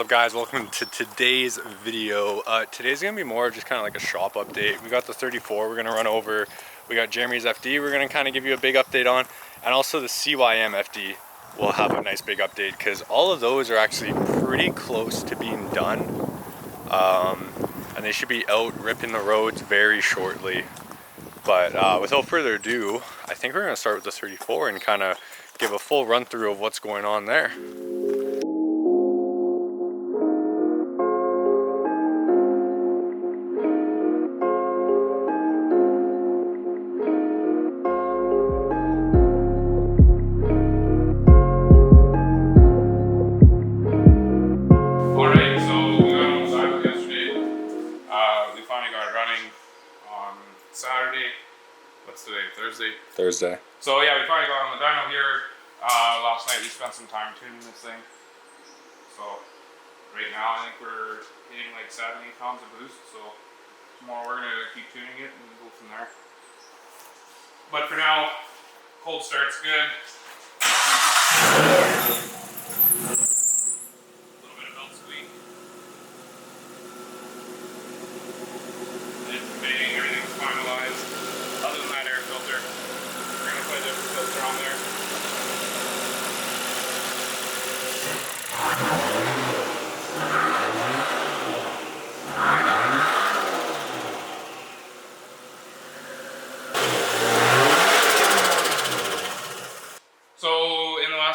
What's up guys, welcome to today's video. Today's gonna be more of just kind of like a shop update. We got the 34 we're gonna run over. We got Jeremy's FD we're gonna kind of give you a big update on, and also the CYM FD will have a nice big update because all of those are actually pretty close to being done. And they should be out ripping the roads very shortly. But without further ado, I think we're gonna start with the 34 and kind of give a full run through of what's going on there. Thursday. So yeah, we finally got on the dyno here. Last night we spent some time tuning this thing. So right now I think we're hitting like 7-8 pounds of boost. So tomorrow we're gonna keep tuning it and go from there. But for now, cold start's good.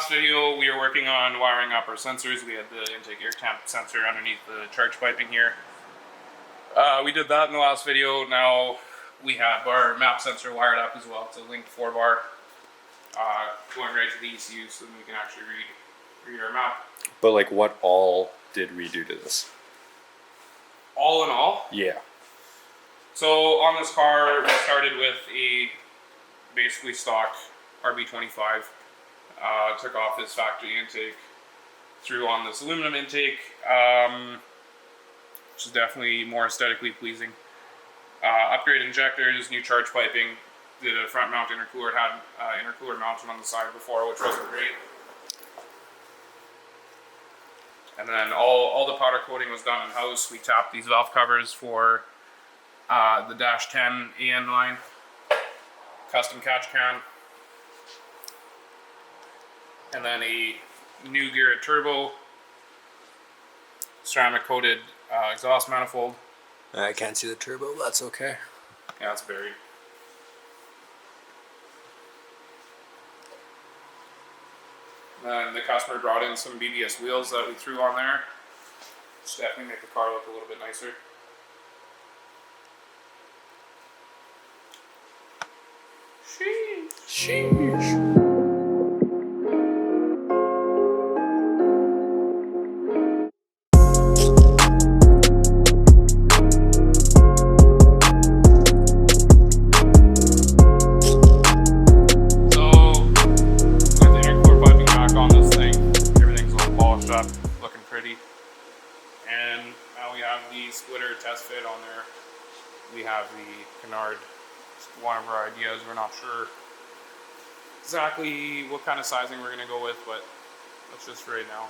Video we were working on wiring up our sensors. We had the intake air temp sensor underneath the charge piping here. We did that in the last video. Now we have our map sensor wired up as well. It's a linked 4-bar going right to the ECU so then we can actually read our map. But like, what all did we do to this? All in all? Yeah. So on this car we started with a basically stock RB25. Took off this factory intake, threw on this aluminum intake, which is definitely more aesthetically pleasing. Upgraded injectors, new charge piping, did a front mount intercooler, had intercooler mounted on the side before, which wasn't great. And then all the powder coating was done in-house. We tapped these valve covers for the Dash 10 AN line, custom catch can. And then a new Garrett turbo, ceramic coated exhaust manifold. I can't see the turbo, but that's okay. Yeah, it's buried. Then the customer brought in some BBS wheels that we threw on there, which definitely make the car look a little bit nicer. Sheesh. One of our ideas. We're not sure exactly what kind of sizing we're going to go with, but that's just for right now.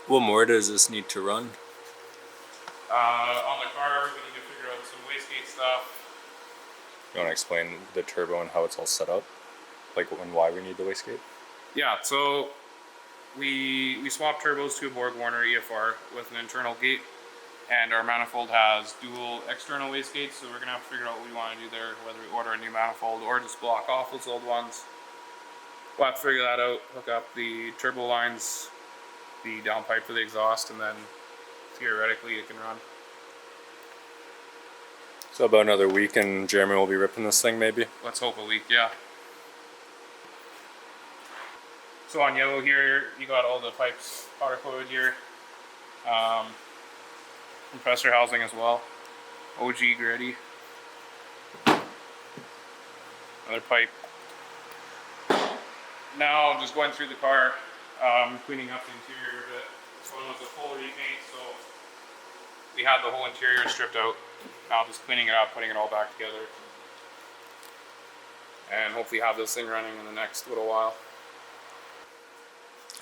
What more does this need to run? On the car, we need to figure out some wastegate stuff. You want to explain the turbo and how it's all set up? Like, and why we need the wastegate? Yeah, so we swapped turbos to a Borg-Warner EFR with an internal gate. And our manifold has dual external wastegates, so we're going to have to figure out what we want to do there, whether we order a new manifold or just block off those old ones. We'll have to figure that out, hook up the turbo lines, the downpipe for the exhaust, and then theoretically it can run. So about another week and Jeremy will be ripping this thing maybe? Let's hope a week, yeah. So on yellow here, you got all the pipes powder coated here. Compressor housing as well. OG gritty. Another pipe. Now just going through the car, cleaning up the interior a bit. This one was a full repaint, so we had the whole interior stripped out. Now just cleaning it up, putting it all back together. And hopefully have this thing running in the next little while.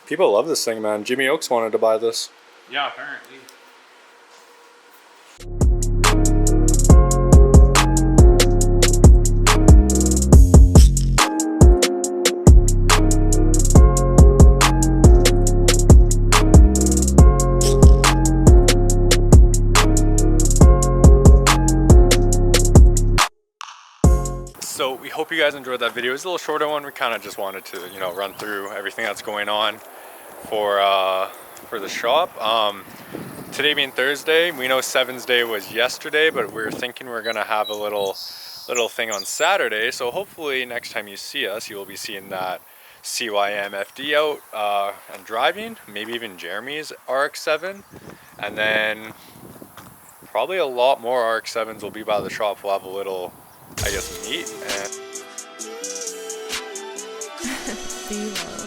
People love this thing, man. Jimmy Oakes wanted to buy this. Yeah, apparently. So we hope you guys enjoyed that video. It was a little shorter one. We kind of just wanted to, you know, run through everything that's going on for the shop. Today being Thursday, we know Sevens Day was yesterday, but we're thinking we're gonna have a little thing on Saturday. So hopefully next time you see us, you will be seeing that CYM FD out and driving, maybe even Jeremy's RX7, and then probably a lot more RX7s will be by the shop. We'll have a little, I guess, meet and See you.